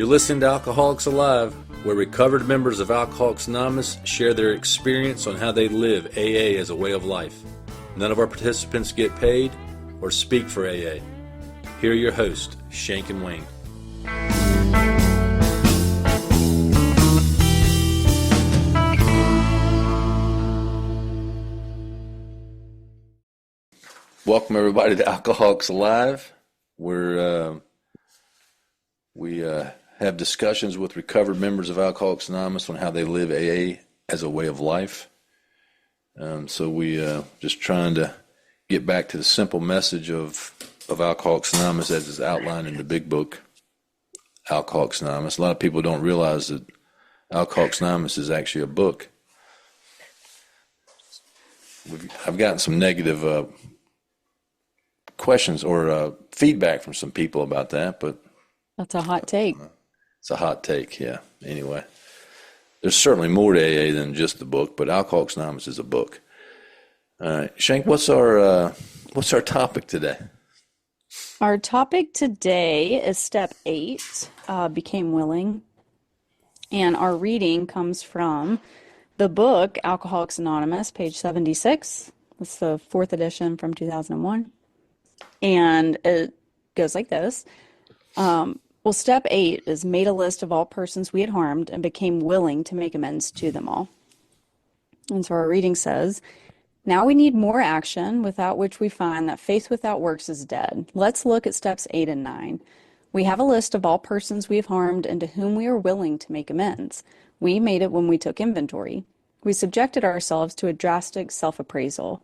You're listening to Alcoholics Alive, where recovered members of Alcoholics Anonymous share their experience on how they live AA as a way of life. None of our participants get paid or speak for AA. Here are your hosts, Shank and Wayne. Welcome everybody to Alcoholics Alive, where we have discussions with recovered members of Alcoholics Anonymous on how they live AA as a way of life. So we just trying to get back to the simple message of Alcoholics Anonymous as is outlined in the big book, Alcoholics Anonymous. A lot of people don't realize that Alcoholics Anonymous is actually a book. I've gotten some negative questions or feedback from some people about that, but that's a hot take. It's a hot take, yeah. Anyway, there's certainly more to AA than just the book, but Alcoholics Anonymous is a book. All right, Shank, what's our topic today? Our topic today is step 8, became willing, and our reading comes from the book Alcoholics Anonymous, page 76. It's the 4th edition from 2001, and it goes like this. Well, step 8 is made a list of all persons we had harmed and became willing to make amends to them all. And so our reading says, now we need more action, without which we find that faith without works is dead. Let's look at steps 8 and 9. We have a list of all persons we have harmed and to whom we are willing to make amends. We made it when we took inventory. We subjected ourselves to a drastic self-appraisal.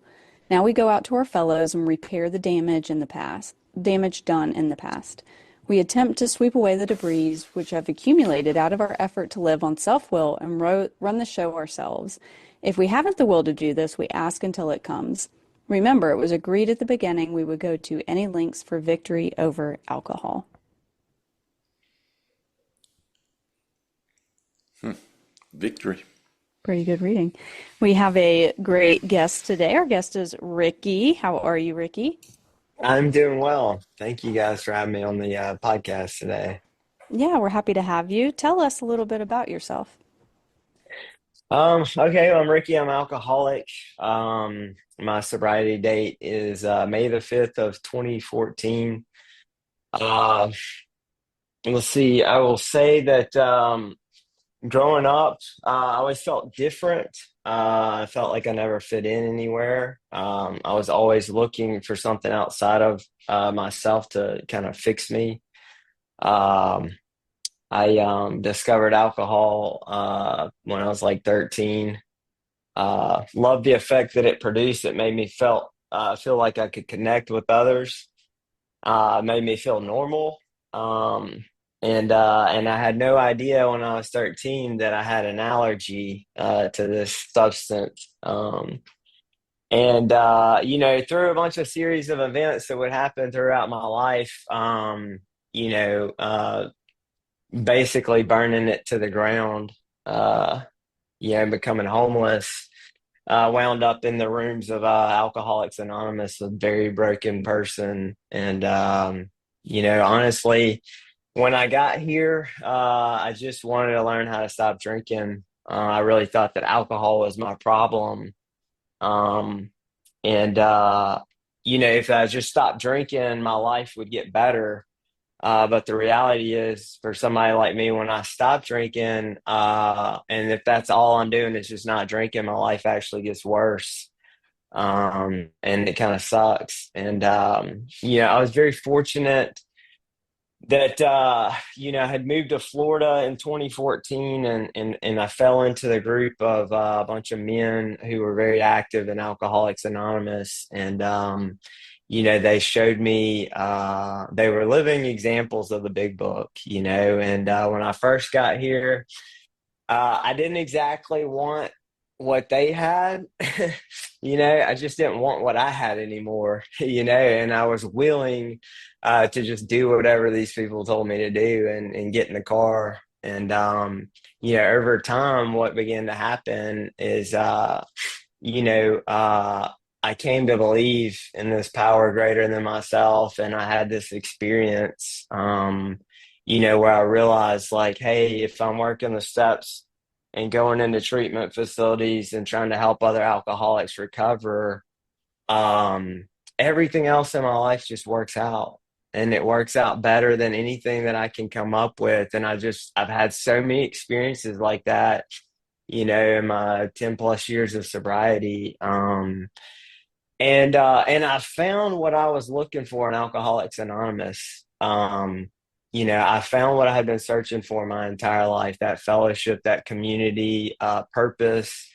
Now we go out to our fellows and repair the damage done in the past. We attempt to sweep away the debris which have accumulated out of our effort to live on self-will and run the show ourselves. If we haven't the will to do this, we ask until it comes. Remember, it was agreed at the beginning we would go to any lengths for victory over alcohol. Victory. Pretty good reading. We have a great guest today. Our guest is Ricky. How are you, Ricky? I'm doing well. Thank you guys for having me on the podcast today. Yeah, we're happy to have you. Tell us a little bit about yourself. Okay, well, I'm Ricky. I'm alcoholic. My sobriety date is May the 5th of 2014. Let's see. I will say that growing up, I always felt different. I felt like I never fit in anywhere. I was always looking for something outside of myself to kind of fix me. I discovered alcohol when I was like 13. Loved the effect that it produced. It made me feel like I could connect with others. Made me feel normal. And I had no idea when I was 13 that I had an allergy to this substance. Through a bunch of series of events that would happen throughout my life, basically burning it to the ground, becoming homeless, wound up in the rooms of Alcoholics Anonymous, a very broken person. And, honestly, when I got here, I just wanted to learn how to stop drinking. I really thought that alcohol was my problem. If I just stopped drinking, my life would get better. But the reality is, for somebody like me, when I stop drinking, and if that's all I'm doing is just not drinking, my life actually gets worse. And it kind of sucks. And, I was very fortunate that, I had moved to Florida in 2014 and I fell into the group of a bunch of men who were very active in Alcoholics Anonymous. And, they showed me, they were living examples of the big book, and when I first got here, I didn't exactly want what they had. I just didn't want what I had anymore, and I was willing to just do whatever these people told me to do and get in the car. And, over time, what began to happen is, I came to believe in this power greater than myself, and I had this experience. where I realized like, hey, if I'm working the steps and going into treatment facilities and trying to help other alcoholics recover, um, everything else in my life just works out. And it works out better than anything that I can come up with. And I've had so many experiences like that, in my 10 plus years of sobriety. And I found what I was looking for in Alcoholics Anonymous. I found what I had been searching for my entire life, that fellowship, that community, purpose.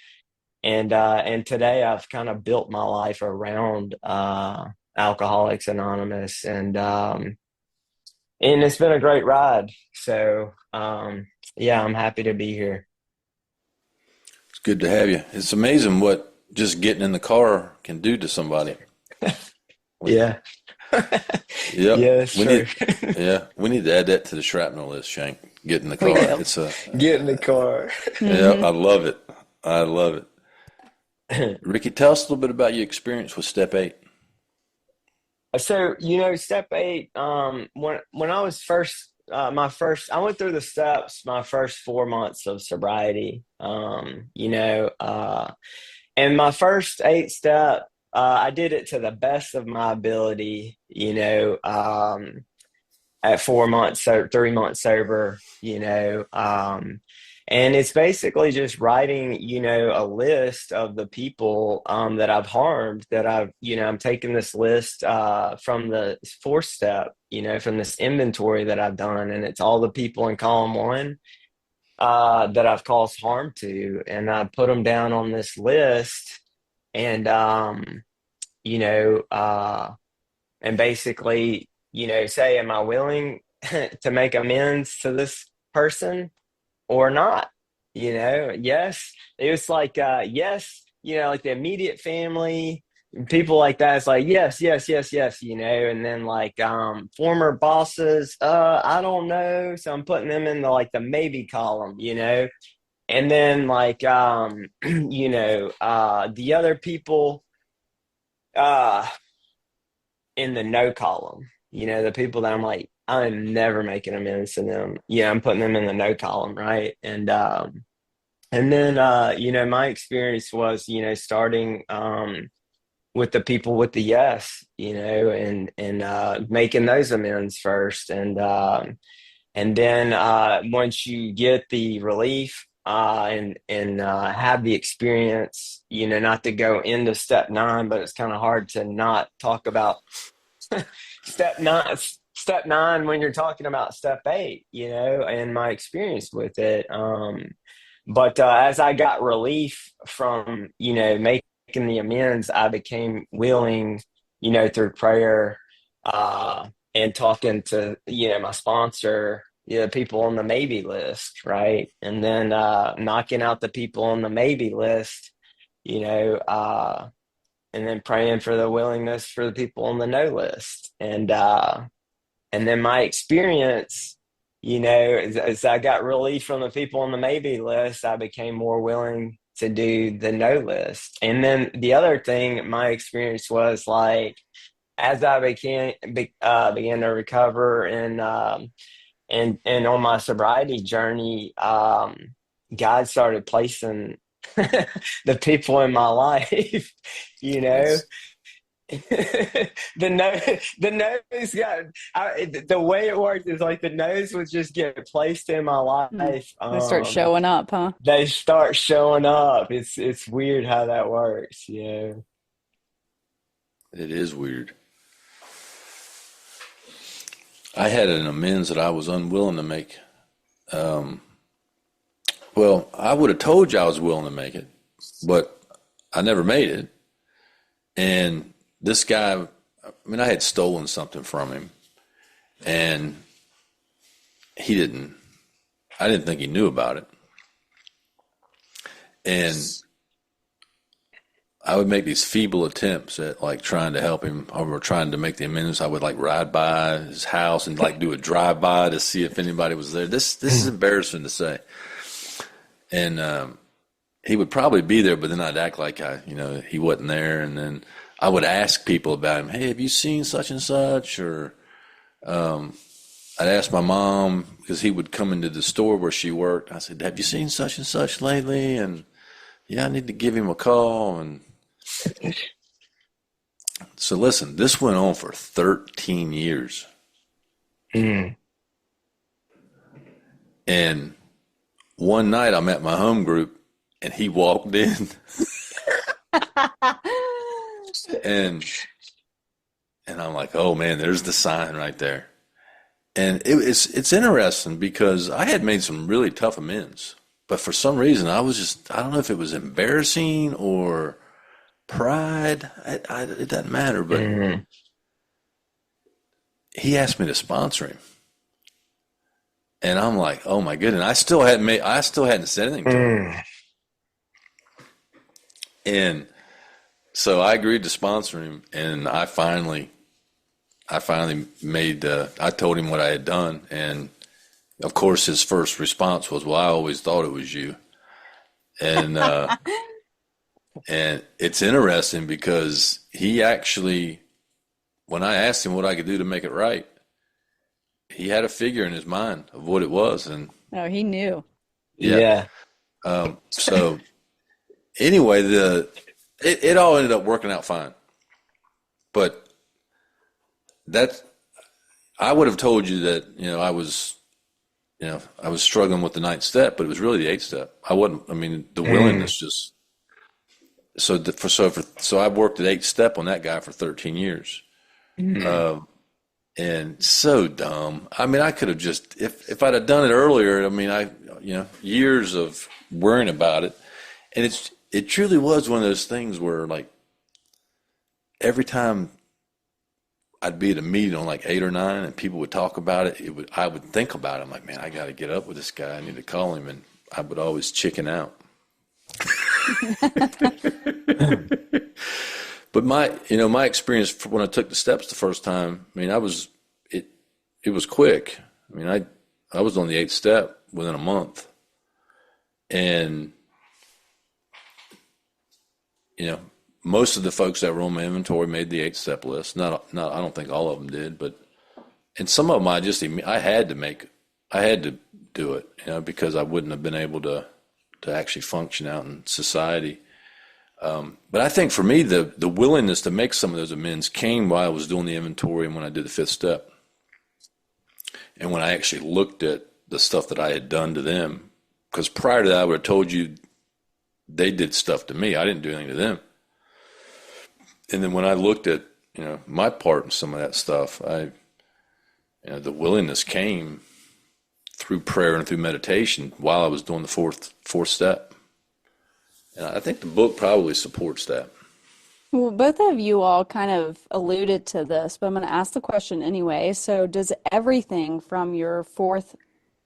And today I've kind of built my life around Alcoholics Anonymous, and it's been a great ride. So yeah, I'm happy to be here. It's good to have you. It's amazing what just getting in the car can do to somebody. Yeah. Yep. Yeah, that's We true. need, yeah, we need to add that to the shrapnel list, Shank. Get in the We car. do. It's a, Get in the car. yeah, I love it. I love it. Ricky, tell us a little bit about your experience with Step 8. So, step eight, when I was I went through the steps my first 4 months of sobriety. And my first eight step, I did it to the best of my ability, at 4 months, so 3 months sober, and it's basically just writing, a list of the people that I've harmed, that I'm taking this list from the fourth step, from this inventory that I've done, and it's all the people in column one that I've caused harm to, and I put them down on this list, and you know, uh, and basically, say, am I willing to make amends to this person or not? Yes. It was like, yes, like the immediate family, people like that. It's like, yes, yes, yes, yes, and then like former bosses, I don't know. So I'm putting them in the maybe column, and then like the other people uh in the no column, the people that I'm like, I'm never making amends to them. Yeah, I'm putting them in the no column, right? And then my experience was, starting with the people with the yes, and making those amends first. And then once you get the relief and have the experience, not to go into step nine, but it's kind of hard to not talk about step nine when you're talking about step eight, and my experience with it. But as I got relief from, making the amends, I became willing, through prayer, and talking to, my sponsor, people on the maybe list, right? And then knocking out the people on the maybe list, you know, uh, and then praying for the willingness for the people on the no list. And then my experience, as I got relief from the people on the maybe list, I became more willing to do the no list. And then the other thing, my experience was like, as I began to recover and on my sobriety journey, God started placing the people in my life, you know. That's The nose the way it worked is like the nose would just get placed in my Hmm. life. They start showing up, huh? They start showing up. It's weird how that works, it is weird. I had an amends that I was unwilling to make. Well, I would have told you I was willing to make it, but I never made it. And this guy, I mean, I had stolen something from him, and I didn't think he knew about it. And I would make these feeble attempts at like trying to help him or trying to make the amends. I would like ride by his house and like do a drive by to see if anybody was there. This is embarrassing to say. And he would probably be there, but then I'd act like he wasn't there. And then I would ask people about him. Hey, have you seen such and such? Or I'd ask my mom because he would come into the store where she worked. I said, "Have you seen such and such lately?" And yeah, I need to give him a call. And so listen, this went on for 13 years. Mm. And one night I'm at my home group and he walked in and I'm like, "Oh man, there's the sign right there." And it's interesting because I had made some really tough amends, but for some reason I don't know if it was embarrassing or pride. It doesn't matter, but Mm. he asked me to sponsor him, and I'm like, "Oh my goodness!" I still hadn't said anything to him, Mm. and so I agreed to sponsor him, and I finally made. I told him what I had done, and of course, his first response was, "Well, I always thought it was you." And and it's interesting because he actually, when I asked him what I could do to make it right, he had a figure in his mind of what it was, and Oh, he knew. yeah. Yeah. So anyway, it all ended up working out fine, but that I would have told you that I was struggling with the ninth step, but it was really the eighth step. I wasn't. I mean, the Mm. willingness just so I worked at eighth step on that guy for 13 years. Mm. Um, and so dumb. I mean, I could have just if I'd have done it earlier. I mean, years of worrying about it, and it truly was one of those things where like every time I'd be at a meeting on like 8 or 9, and people would talk about it, I would think about it. I'm like, man, I got to get up with this guy. I need to call him, and I would always chicken out. But my experience when I took the steps the first time, I mean, it, it was quick. I mean, I was on the eighth step within a month, and you know, most of the folks that were on my inventory made the eighth step list. Not, I don't think all of them did, but and some of them I had to do it, because I wouldn't have been able to actually function out in society. But I think for me, the willingness to make some of those amends came while I was doing the inventory and when I did the fifth step. And when I actually looked at the stuff that I had done to them, because prior to that, I would have told you they did stuff to me. I didn't do anything to them. And then when I looked at, my part in some of that stuff, the willingness came through prayer and through meditation while I was doing the fourth step. And I think the book probably supports that. Well, both of you all kind of alluded to this, but I'm going to ask the question anyway. So, does everything from your fourth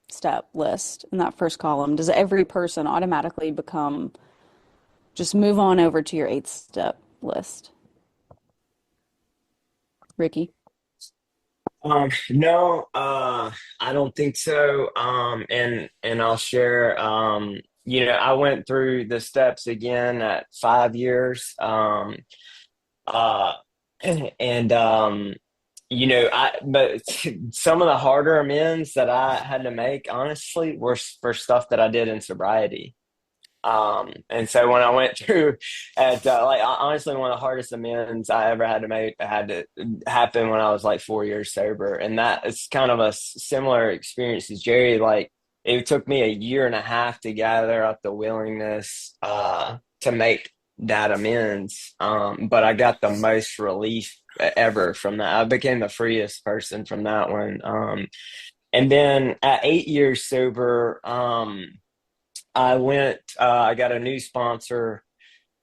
step list in that first column, does every person automatically just move on over to your eighth step list? Ricky? No, I don't think so. And I'll share. I went through the steps again at 5 years. Uh, and but some of the harder amends that I had to make, honestly, were for stuff that I did in sobriety. And so when I went through honestly, one of the hardest amends I ever had to make had to happen when I was like 4 years sober. And that is kind of a similar experience as Jerry. Like it took me a year and a half to gather up the willingness, to make that amends. But I got the most relief ever from that. I became the freest person from that one. And then at 8 years sober, I got a new sponsor,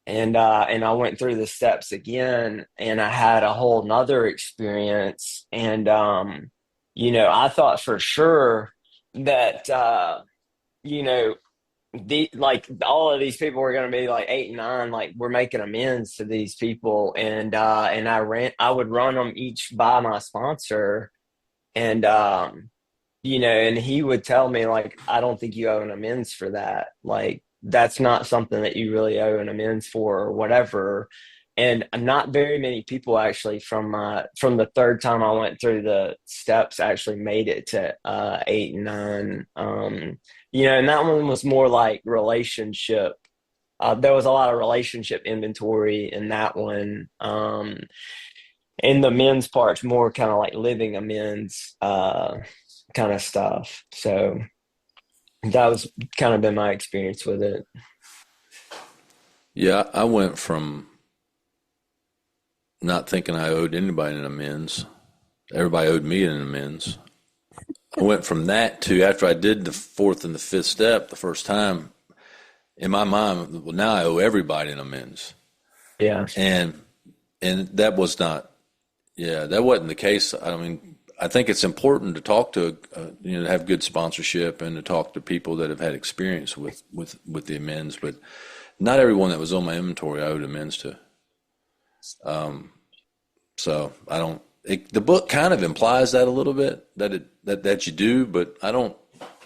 and I went through the steps again, and I had a whole nother experience. And I thought for sure that you know all of these people were going to be like 8 and 9, like we're making amends to these people. And I would run them each by my sponsor. And and he would tell me, like, I don't think you owe an amends for that. Like, that's not something that you really owe an amends for or whatever. and not very many people actually from the third time I went through the steps actually made it to 8 and 9. And that one was more like relationship. There was a lot of relationship inventory in that one. And the men's part's more kind of like living amends kind of stuff. So that was kind of been my experience with it. Yeah, I went from not thinking I owed anybody an amends. Everybody owed me an amends. I went from that to after I did the fourth and the fifth step the first time, in my mind, well, now I owe everybody an amends. Yeah. And that was not, yeah, that wasn't the case. I mean, I think it's important to talk to, to have good sponsorship and to talk to people that have had experience with the amends, but not everyone that was on my inventory I owed amends to. So I don't. The book kind of implies that a little bit that you do, but I don't.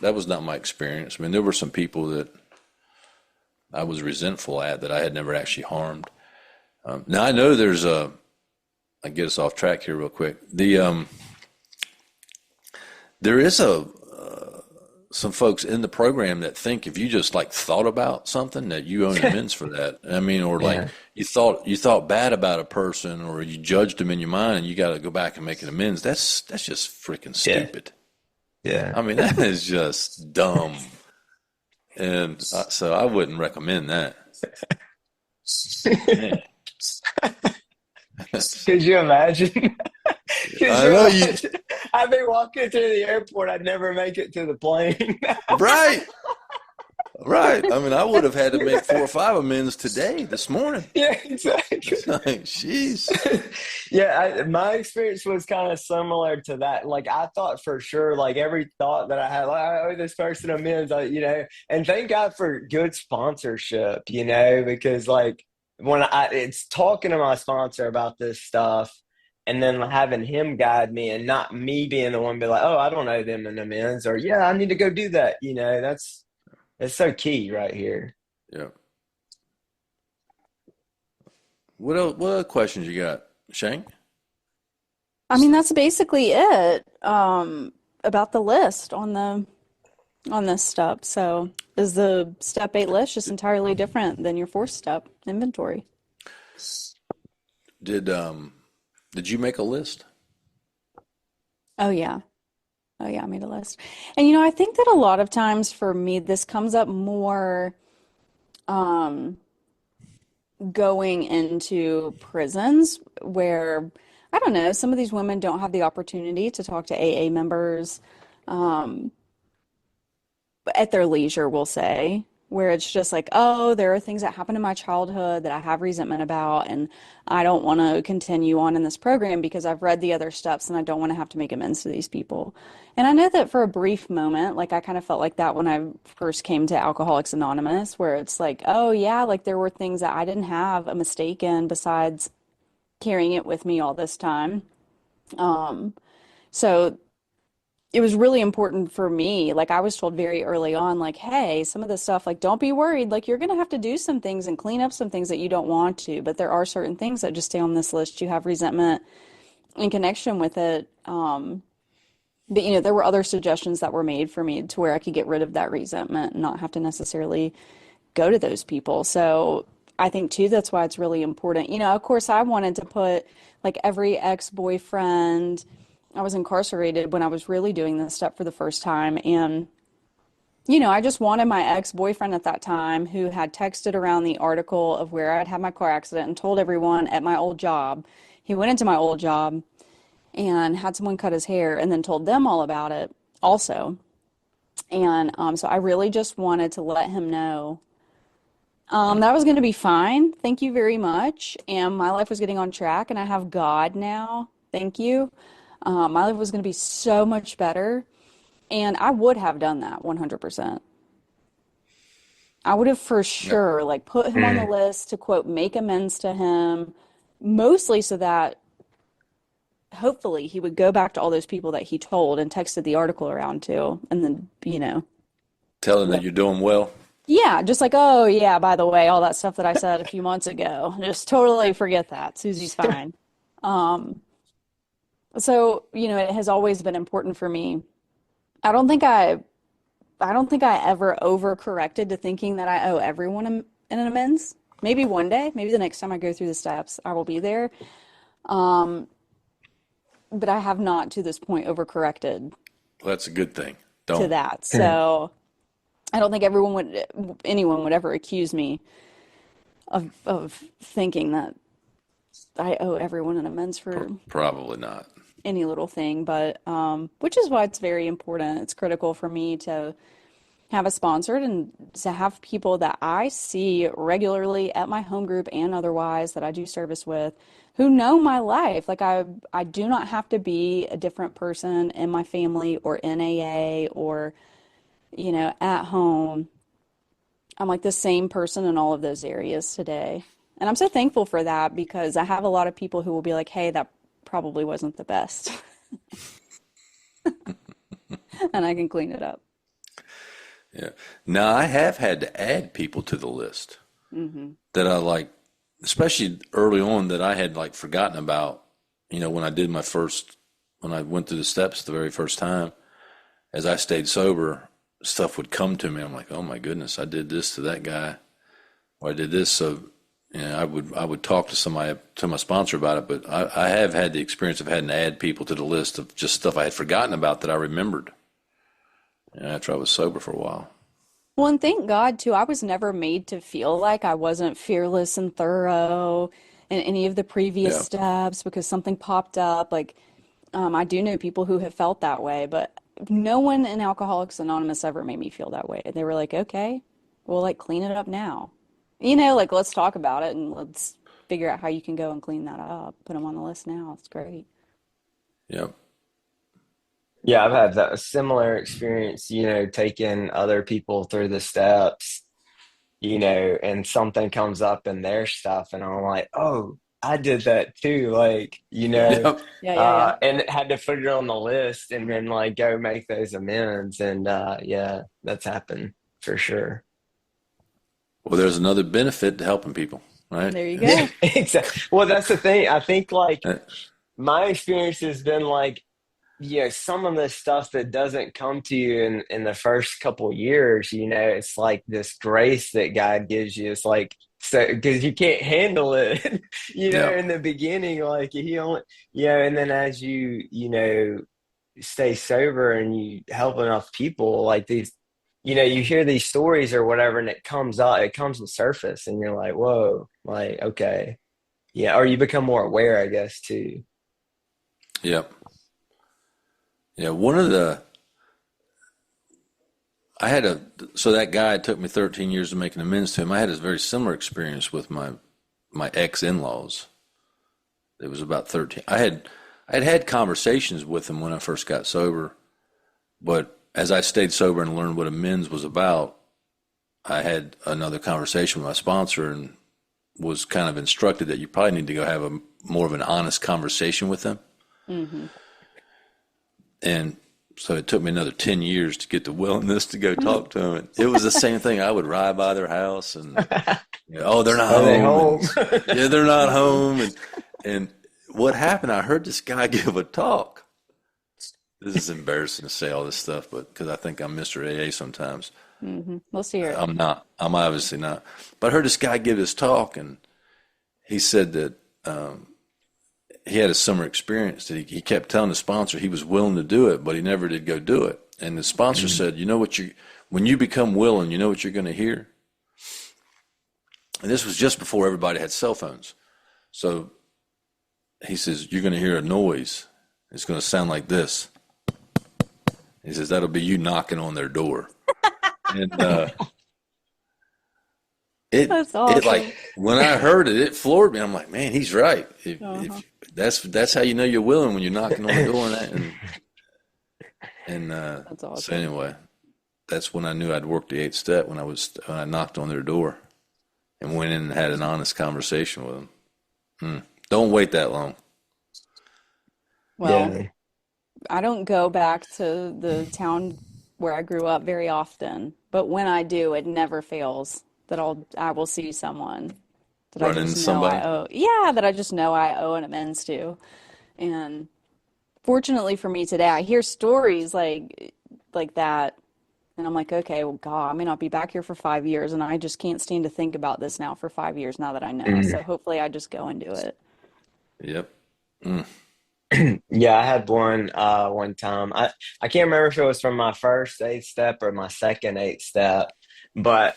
That was not my experience. I mean, there were some people that I was resentful at that I had never actually harmed. Now I know there's a. I get us off track here real quick. There is some folks in the program that think if you just like thought about something that you own amends for that. I mean, or like Yeah. you thought bad about a person or you judged them in your mind and you got to go back and make an amends. That's just freaking Yeah. stupid. Yeah. I mean, that is just dumb. And so I wouldn't recommend that. Man. Could you imagine? Could I you know you, imagine? I'd be walking through the airport. I'd never make it to the plane. right, right. I mean, I would have had to make 4 or 5 amends today, this morning. Yeah, exactly. It's like, jeez. Yeah, my experience was kind of similar to that. Like I thought for sure, like every thought that I had, like I owe this person amends, and thank God for good sponsorship, because like when it's talking to my sponsor about this stuff and then having him guide me and not me being the one be like, oh, I don't owe them an amends or yeah, I need to go do that. That's so key right here. Yeah. What other questions you got, Shank? I mean, that's basically it about the list on this step. So is the step 8 list just entirely different than your 4th step inventory? Did you make a list? Oh yeah. Oh yeah, I made a list. And I think that a lot of times for me this comes up more um going into prisons where I don't know, some of these women don't have the opportunity to talk to AA members um at their leisure, we'll say, where it's just like, oh, there are things that happened in my childhood that I have resentment about, and I don't want to continue on in this program because I've read the other steps and I don't want to have to make amends to these people. And I know that for a brief moment, like I kind of felt like that when I first came to Alcoholics Anonymous, where it's like, oh, yeah, like there were things that I didn't have a mistake in besides carrying it with me all this time. Um, so it was really important for me. Like I was told very early on, like, hey, some of this stuff, like, don't be worried. Like, you're going to have to do some things and clean up some things that you don't want to. But there are certain things that just stay on this list. You have resentment in connection with it. But, there were other suggestions that were made for me to where I could get rid of that resentment and not have to necessarily go to those people. So I think, too, that's why it's really important. Of course, I wanted to put like every ex-boyfriend. I was incarcerated when I was really doing this step for the first time. And, I just wanted my ex-boyfriend at that time who had texted around the article of where I'd had my car accident and told everyone at my old job. He went into my old job and had someone cut his hair and then told them all about it also. And so I really just wanted to let him know that was going to be fine. Thank you very much. And my life was getting on track and I have God now. Thank you. My life was going to be so much better. And I would have done that 100%. I would have for Yeah. sure like put him on the list to quote, make amends to him, mostly so that hopefully he would go back to all those people that he told and texted the article around to. And then, Tell them that let- you're doing well. Yeah, just like, oh yeah, by the way, all that stuff that I said a few months ago, just totally forget that. Susie's fine. Um, so, it has always been important for me. I don't think I I don't think I ever overcorrected to thinking that I owe everyone an amends. Maybe one day, maybe the next time I go through the steps, I will be there. Um, but I have not to this point overcorrected Well, that's a good thing. to Don't. that. So I don't think anyone would ever accuse me of thinking that I owe everyone an amends for Probably not. any little thing. But which is why it's very important. It's critical for me to have a sponsored and to have people that I see regularly at my home group and otherwise that I do service with who know my life. Like I do not have to be a different person in my family or in AA or, at home. I'm like the same person in all of those areas today. And I'm so thankful for that because I have a lot of people who will be like, hey, that probably wasn't the best. And I can clean it up. Yeah. Now, I have had to add people to the list that I like, especially early on that I had like forgotten about, when when I went through the steps the very first time, as I stayed sober, stuff would come to me. I'm like, oh my goodness, I did this to that guy, or I did this. So, I would talk to somebody, to my sponsor about it, but I have had the experience of having to add people to the list of just stuff I had forgotten about that I remembered after I was sober for a while. Well, and thank God too, I was never made to feel like I wasn't fearless and thorough in any of the previous Yeah. steps because something popped up. Like, I do know people who have felt that way, but no one in Alcoholics Anonymous ever made me feel that way. They were like, okay, we'll like clean it up now. Like let's talk about it and let's figure out how you can go and clean that up. Put them on the list now. It's great. Yeah. Yeah, I've had that a similar experience, taking other people through the steps, and something comes up in their stuff, and I'm like, oh, I did that too, like, Yeah. Yep. Yeah, yeah, yeah. and had to put it on the list and then like go make those amends. And yeah, that's happened for sure. Well, there's another benefit to helping people, right? There you Yeah, go. exactly. Well, that's the thing. I think like Uh, my experience has been like, some of the stuff that doesn't come to you in the first couple years, it's like this grace that God gives you. It's like, so because you can't handle it, Yeah. in the beginning, like he only, and then as you stay sober and you help enough people, like these, you hear these stories or whatever, and it comes up, it comes to surface, and you're like, whoa, like, okay, yeah, or you become more aware, I guess, too. Yep. Yeah. So that guy, it took me 13 years to make an amends to him. I had a very similar experience with my ex-in-laws. It was about 13. I had conversations with him when I first got sober, but as I stayed sober and learned what amends was about, I had another conversation with my sponsor and was kind of instructed that you probably need to go have a more of an honest conversation with them. Hmm. And so it took me another 10 years to get the willingness to go talk to them. And it was the same thing. I would ride by their house and, oh, they're not Are they home. home? And, yeah, they're not home. And what happened, I heard this guy give a talk. This is embarrassing to say all this stuff, but because I think I'm Mr. AA sometimes. Let's hear it. I'm not. I'm obviously not. But I heard this guy give this talk, and he said that he had a similar experience. That he kept telling the sponsor he was willing to do it, but he never did go do it. And the sponsor said, "You know what when you become willing, you know what you're going to hear." And this was just before everybody had cell phones. So he says, "You're going to hear a noise. It's going to sound like this." He says, "That'll be you knocking on their door." And That's it awesome. like when I heard it, it floored me. I'm like, man, he's right. Uh-huh. If that's how you know you're willing when you're knocking on the door and That's so awesome. anyway, that's when I knew I'd worked the eighth step when I knocked on their door and went in and had an honest conversation with them. Don't wait that long. Well, Yeah. I don't go back to the town where I grew up very often. But when I do, it never fails that I will see someone that I Run into just know somebody. I owe. Yeah, that I just know I owe an amends to. And fortunately for me today, I hear stories like that, and I'm like, okay, well, God, I may not be back here for 5 years, and I just can't stand to think about this now for 5 years now that I know. So Mm. hopefully, I just go and do it. Yep. Mm. Yeah, I had one time. I can't remember if it was from my first eighth step or my second eighth step, but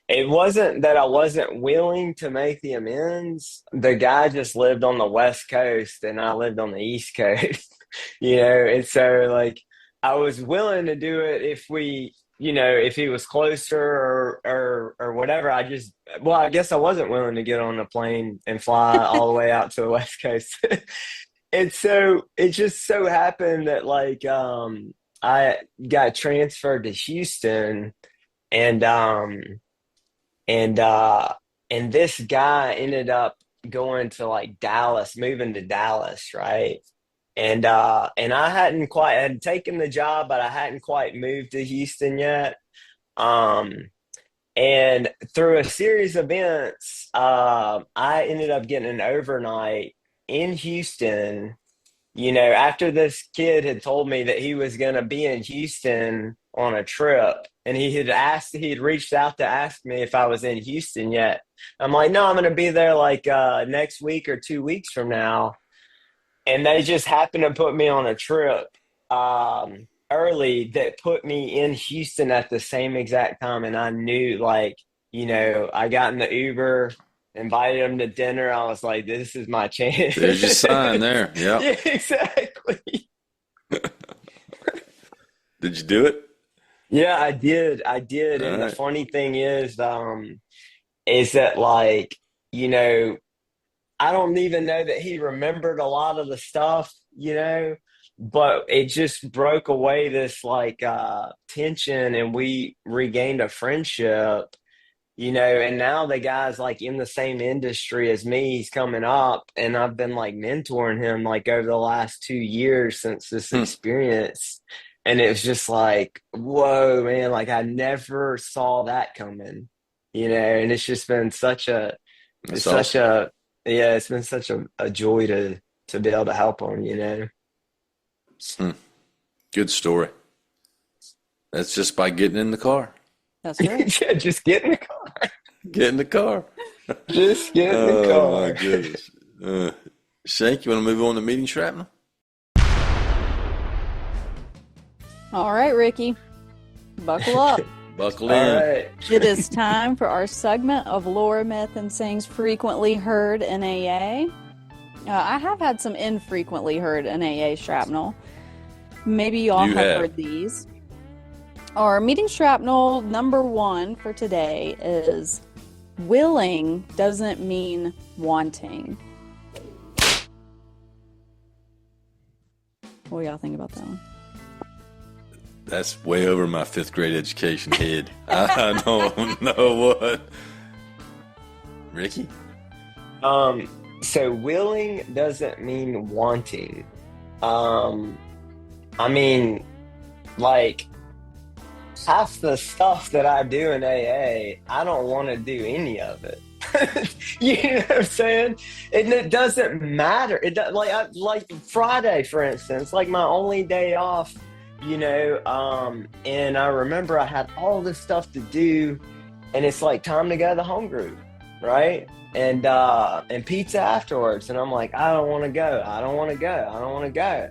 it wasn't that I wasn't willing to make the amends. The guy just lived on the West Coast and I lived on the East Coast, and so like I was willing to do it if if he was closer or whatever. I guess I wasn't willing to get on a plane and fly all the way out to the West Coast. And so it just so happened that I got transferred to Houston and and uh and this guy ended up going to like Dallas, moving to Dallas, right? And I had taken the job, but I hadn't quite moved to Houston yet. Um and through a series of events, I ended up getting an overnight in Houston, after this kid had told me that he was going to be in Houston on a trip, and he had reached out to ask me if I was in Houston yet. I'm like, no, I'm going to be there like next week or 2 weeks from now. And they just happened to put me on a trip early that put me in Houston at the same exact time. And I knew, I got in the Uber, invited him to dinner. I was like, this is my chance. There's your sign there. Yep. Yeah, exactly. Did you do it? Yeah, I did. I did. All And the right. funny thing is that I don't even know that he remembered a lot of the stuff, but it just broke away this tension and we regained a friendship, and now the guy's like in the same industry as me. He's coming up and I've been like mentoring him like over the last 2 years since this Hmm. experience. And it was just like, whoa, man, like I never saw that coming, and it's just been That's it's such awesome. a, yeah, it's been such a joy to be able to help him. Hmm. Good story. That's just by getting in the car. That's right. Yeah, just get in the car. Get in the car. Just get in the Oh my car. goodness. Shank, you want to move on to meeting shrapnel? All right, Ricky, buckle up. Buckle All in. right. It is time for our segment of lore, myth, and sayings frequently heard in AA. I have had some infrequently heard in AA shrapnel. Maybe you all You have have. heard these. Our meeting shrapnel number one for today is willing doesn't mean wanting. What do y'all think about that one? That's way over my fifth grade education head. I don't know what. Ricky? So willing doesn't mean wanting. Um, I mean, like half the stuff that I do in AA, I don't want to do any of it. You know what I'm saying? And it doesn't matter. It does, like Friday, for instance, like my only day off, and I remember I had all this stuff to do, and it's like time to go to the home group, right? And pizza afterwards, and I'm like, I don't want to go. I don't want to go. I don't want to go.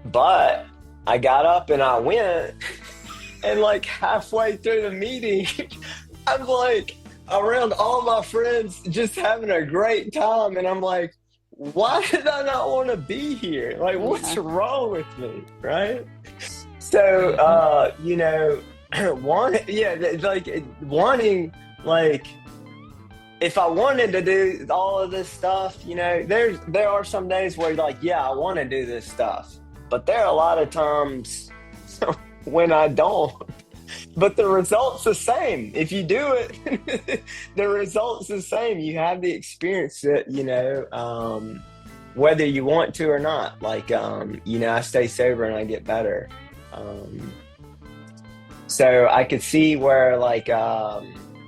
But I got up and I went, and like halfway through the meeting, I'm like around all my friends just having a great time. And I'm like, why did I not want to be here? Like, what's Yeah. wrong with me? Right. So, wanting, like, if I wanted to do all of this stuff, there are some days where like, yeah, I want to do this stuff, but there are a lot of times when I don't. But the result's the same. If you do it, the result's the same. You have the experience that, whether you want to or not. Like, I stay sober and I get better. So I could see where like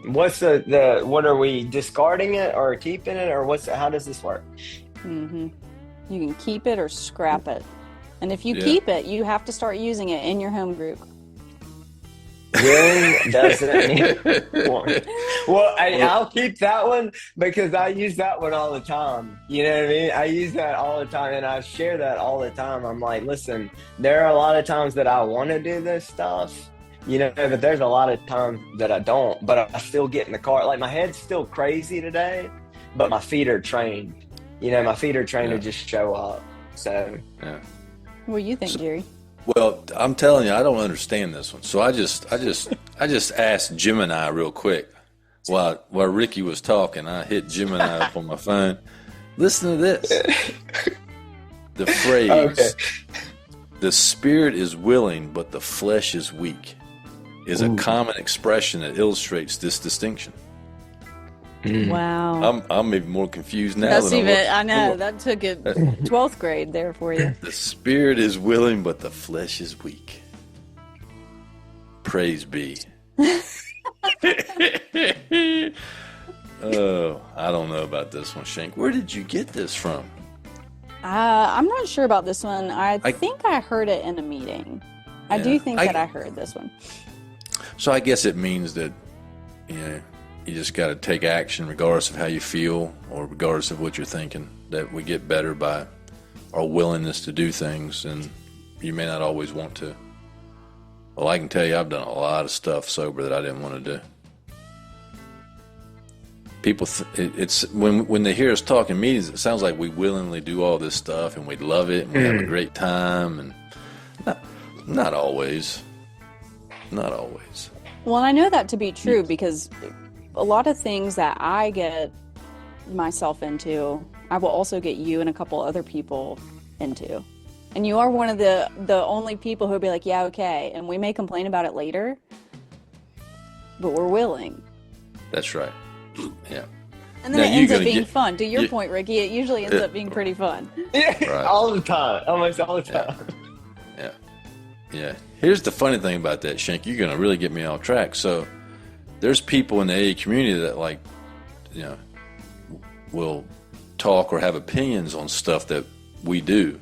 what's the what are we discarding it or keeping it or how does this work? Hmm. You can keep it or scrap it. And if you Yeah. keep it, you have to start using it in your home group. Willing doesn't need one. Well, I'll keep that one because I use that one all the time. You know what I mean? I use that all the time and I share that all the time. I'm like, listen, there are a lot of times that I want to do this stuff, you know, but there's a lot of times that I don't, but I still get in the car. Like my head's still crazy today, but my feet are trained. You know, my feet are trained to just show up. So, Yeah. What do you think, Jerry? Well, I'm telling you, I don't understand this one. So I just asked Gemini real quick while Ricky was talking. I hit Gemini up on my phone. Listen to this. The phrase, okay. "The spirit is willing, but the flesh is weak," is a common expression that illustrates this distinction. Wow. I'm even more confused now That's than even, I I know, was. that took it 12th grade there for you. The spirit is willing, but the flesh is weak. Praise be. Oh, I don't know about this one, Shank. Where did you get this from? I'm not sure about this one. I I- think I heard it in a meeting. I do Yeah, think that I heard this one. So I guess it means that, you know, you just got to take action regardless of how you feel or regardless of what you're thinking, that we get better by our willingness to do things, and you may not always want to. Well, I can tell you I've done a lot of stuff sober that I didn't want to do. People, it's when they hear us talk in meetings, it sounds like we willingly do all this stuff and we love it and we have a great time, and not always. Not always. Well, I know that to be true because a lot of things that I get myself into, I will also get you and a couple other people into. And you are one of the only people who'll be like, yeah, okay. And we may complain about it later, but we're willing. That's right. Yeah. And then Now, it you're ends up gonna being get- fun. To your you- point, Ricky, it usually ends up being pretty fun. Yeah, Right. all the time, almost all the time. Yeah. Yeah. Here's the funny thing about that, Shank. You're going to really get me off track. So there's people in the AA community that, like, you know, will talk or have opinions on stuff that we do.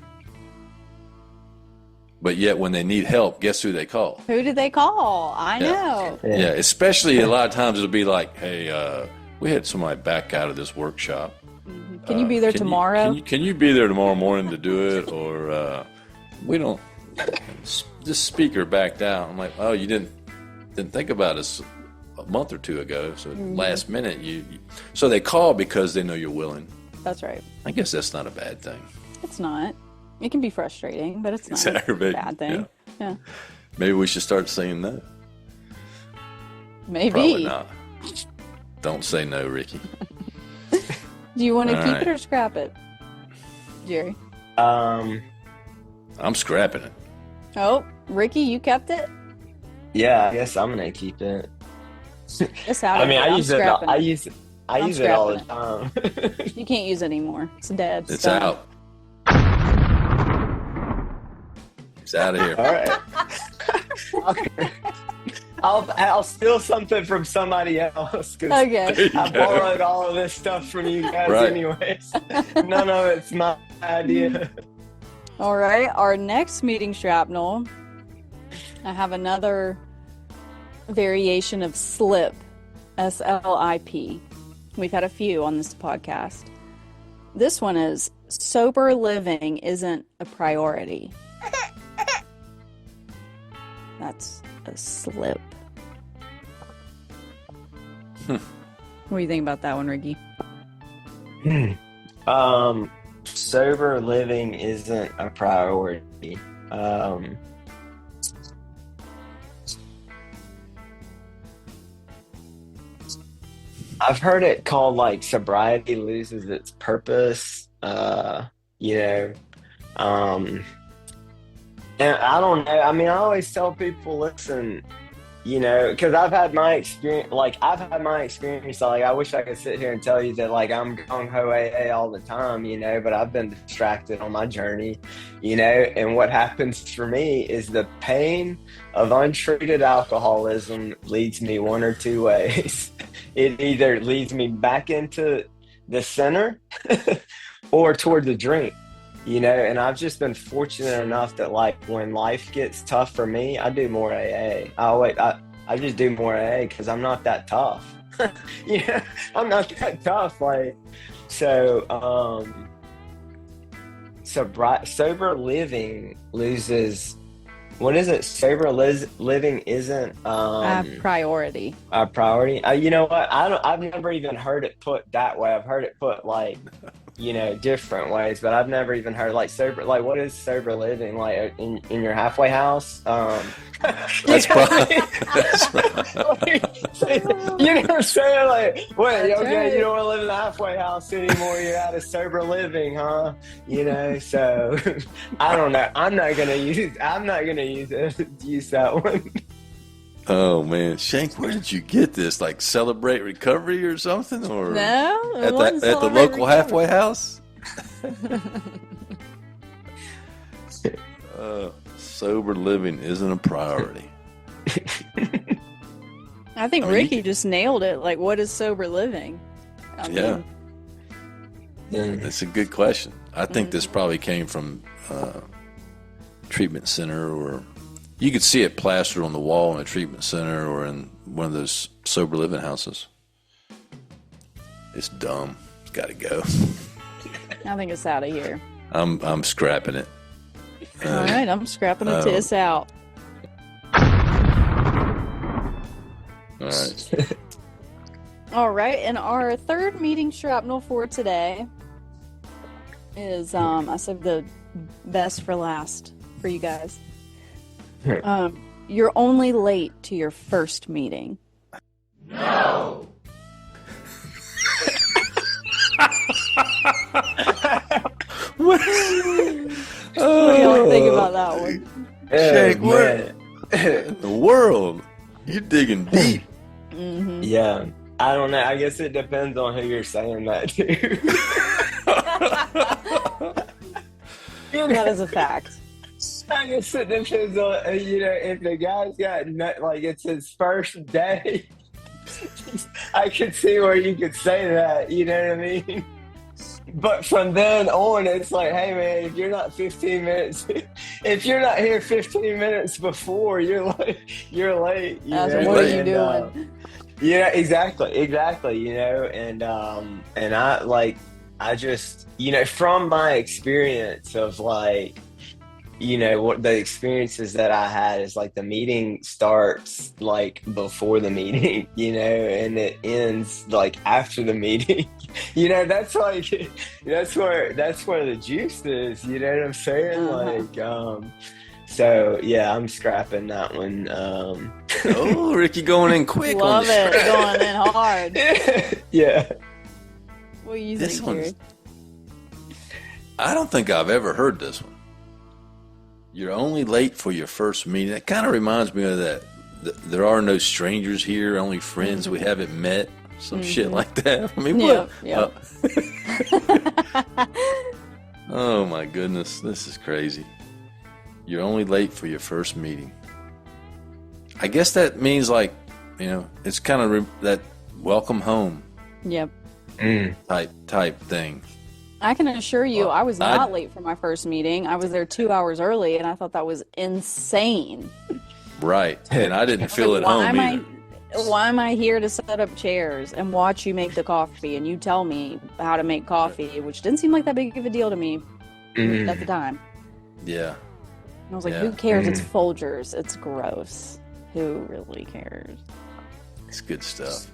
But yet when they need help, guess who they call? Who did they call? I know. Yeah. Especially a lot of times it'll be like, hey, we had somebody back out of this workshop. Can you be there tomorrow? Can you be there tomorrow morning to do it? Or we don't. This speaker backed out. I'm like, oh, you didn't think about us a month or two ago. So last minute, so they call because they know you're willing. That's right. I guess that's not a bad thing. It's not. It can be frustrating, but it's not It's a aggravating, bad thing. Yeah. Maybe we should start saying no. Maybe. Probably not. Don't say no, Ricky. Do you want to All keep right. it or scrap it, Jerry? I'm scrapping it. Oh, Ricky, you kept it? Yeah, I guess I'm gonna keep it. It's out I of mean, here. I I'm use it. scrapping I it. use I'm it all the scrapping time. You can't use it anymore. It's dead. It's done. out. It's out of here. All right. I'll steal something from somebody else because Okay. There you I go. borrowed all of this stuff from you guys Right. anyways. None of it's my idea. All right. Our next meeting shrapnel, I have another variation of SLIP, SLIP. We've had a few on this podcast. This one is sober living isn't a priority. That's a slip. What do you think about that one, Ricky? Sober living isn't a priority. I've heard it called like sobriety loses its purpose. You know, and I don't know. I mean, I always tell people, listen, you know, because I've had my experience. Like I've had my experience. Like I wish I could sit here and tell you that like I'm gung ho AA all the time, you know. But I've been distracted on my journey, you know. And what happens for me is the pain of untreated alcoholism leads me one or two ways. It either leads me back into the center or toward the drink, you know. And I've just been fortunate enough that like when life gets tough for me, I do more AA. I just do more AA because I'm not that tough. Yeah, I'm not that tough. Like so, sober living loses. What is it? Living isn't Priority. a priority. You know what? I've never even heard it put that way. I've heard it put like, you know, different ways, but I've never even heard like sober. Like, what is sober living? Like in your halfway house? That's probably, that's You know what I'm saying? Like, wait, That's okay, right. you don't want to live in the halfway house anymore. You're out of sober living, huh? You know, so I don't know. I'm not gonna use that one. oh man, Shank, where did you get this? Like Celebrate Recovery or something, or No, it at wasn't the Celebrate local Recovery. halfway house? Sober living isn't a priority. I think I mean, Ricky just nailed it. Like, what is sober living? I Yeah. mean, That's a good question. I think this probably came from treatment center, or you could see it plastered on the wall in a treatment center or in one of those sober living houses. It's dumb. It's got to go. I think it's out of here. I'm scrapping it. All right, I'm scrapping the tiss out. All right. All right, and our third meeting shrapnel for today is I saved the best for last for you guys. You're only late to your first meeting. What? What do y'all think about that one? Shank, Oh, what man. in the world? You're digging deep. Mm-hmm. Yeah. I don't know. I guess it depends on who you're saying that to. That is a fact. I guess it depends on, you know, if the guy's got, like, it's his first day, I could see where you could say that, you know what I mean? But from then on, it's like, hey, man, if you're not 15 minutes, if you're not here 15 minutes before, you're late, you What know? are you And, doing? yeah, exactly, you know, and I like, I just, you know, from my experience of like, you know, what the experiences that I had is like the meeting starts like before the meeting, you know, and it ends like after the meeting. You know, that's like that's where the juice is, you know what I'm saying? Like so yeah, I'm scrapping that one. Oh, Ricky going in quick on Love the it. Going in hard. Yeah. What do you This think, one's- Jared? I don't think I've ever heard this one. You're only late for your first meeting. That kind of reminds me of that. There are no strangers here, only friends we haven't met. Some shit like that. I mean, what? Yep. Oh my goodness, this is crazy. You're only late for your first meeting. I guess that means like, you know, it's kind of that welcome home Yep. type thing. I can assure you, Well, I was not late for my first meeting. I was there 2 hours early, and I thought that was insane. Right. And I didn't feel at Why home am either. Why am I here to set up chairs and watch you make the coffee and you tell me how to make coffee, which didn't seem like that big of a deal to me at the time. Yeah. And I was like, Yeah. who cares? It's Folgers. It's gross. Who really cares? It's good stuff.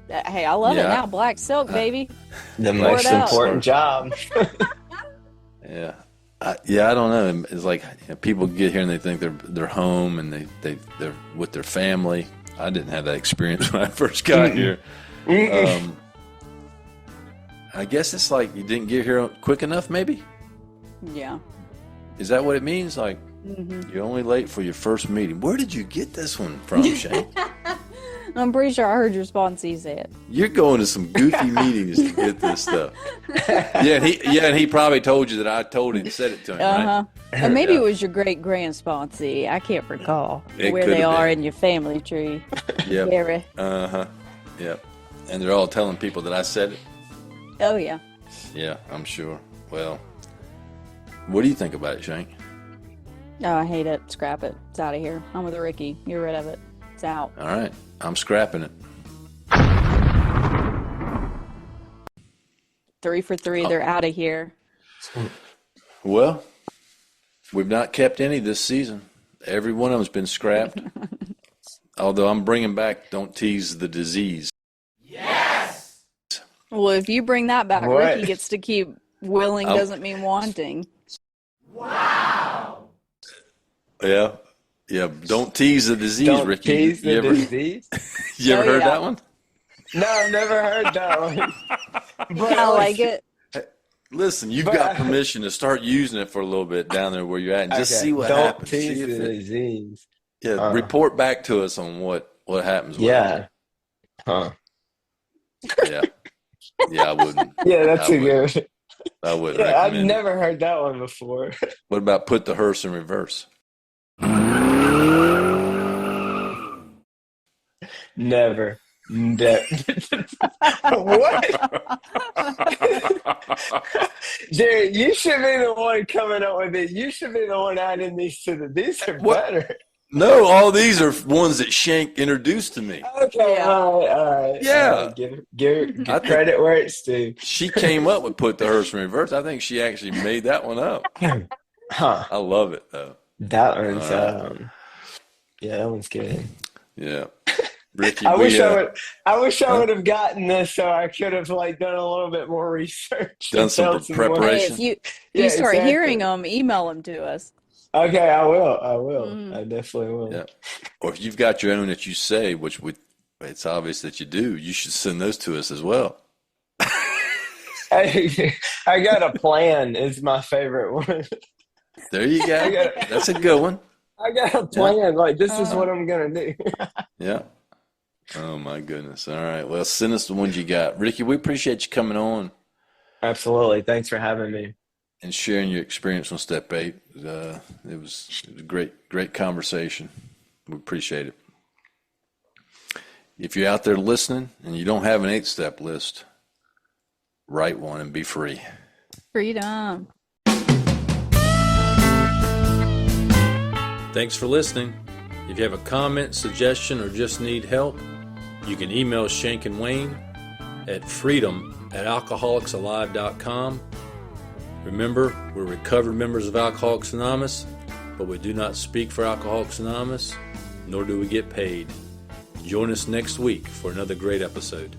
Hey, I love it Yeah. now. Black silk, baby. The Pour most it out. important job. Yeah. I don't know. It's like, you know, people get here and they think they're home and they're with their family. I didn't have that experience when I first got here. I guess it's like you didn't get here quick enough, maybe? Yeah. Is that what it means? Like, You're only late for your first meeting. Where did you get this one from, Shane? I'm pretty sure I heard your sponsee say it. You're going to some goofy meetings to get this stuff. And he probably told you that I told him, said it to him, right? And maybe it was your great grand sponsee. I can't recall It where could they have are been. in your family tree. Yep. Gary. Yep. And they're all telling people that I said it. Oh yeah. Yeah, I'm sure. Well, what do you think about it, Shank? Oh, I hate it. Scrap it. It's out of here. I'm with Ricky. Get rid of it. It's out. All right, I'm scrapping it. 3 for 3. They're out of here. Well, we've not kept any this season. Every one of them's been scrapped. Although I'm bringing back "Don't Tease the Disease." Well, if you bring that back, What? Ricky gets to keep willing doesn't mean wanting. Yeah, "Don't Tease the Disease," Don't Ricky. tease You the ever, disease. you ever Oh, heard yeah. that one? No, I've never heard that one. But I like it. Listen, you've But- got permission to start using it for a little bit down there where you're at, and just Okay, see what don't happens. tease See if the it, disease. report back to us on what happens. With Yeah. Huh. it. Yeah, I wouldn't. Yeah, that's I a wouldn't. good. I wouldn't Yeah, I've recommend it. never heard that one before. What about "Put the Hearse in Reverse"? Never. What? Jared, you should be the one coming up with it. You should be the one adding these to the. These are What? better. No, all these are ones that Shank introduced to me. Okay, Yeah. all right. Yeah. All right. Give I think- credit where it's due. She came up with "Put the Hearse in Reverse." I think she actually made that one up. Huh. I love it though. That one's All yeah, that one's good. Yeah, Ricky. I wish we, I would have gotten this so I could have like done a little bit more research. Done and some felt more- preparation. Hey, if you Yeah, start exactly. hearing them, email them to us. Okay, I will. Mhm. I definitely will. Yeah. Or if you've got your own that you say, which it's obvious that you do, you should send those to us as well. I got a plan is my favorite one. There you go. I got- That's a good one. I got a plan. Like this is what I'm gonna do. Yeah. Oh my goodness. All right. Well, send us the ones you got, Ricky. We appreciate you coming on Absolutely. Thanks for having me. and sharing your experience on Step 8. It was a great conversation. We appreciate it. If you're out there listening and you don't have an 8-step list, write one and be free. Freedom. Thanks for listening. If you have a comment, suggestion, or just need help, you can email Shank and Wayne at freedom@alcoholicsalive.com. Remember, we're recovered members of Alcoholics Anonymous, but we do not speak for Alcoholics Anonymous, nor do we get paid. Join us next week for another great episode.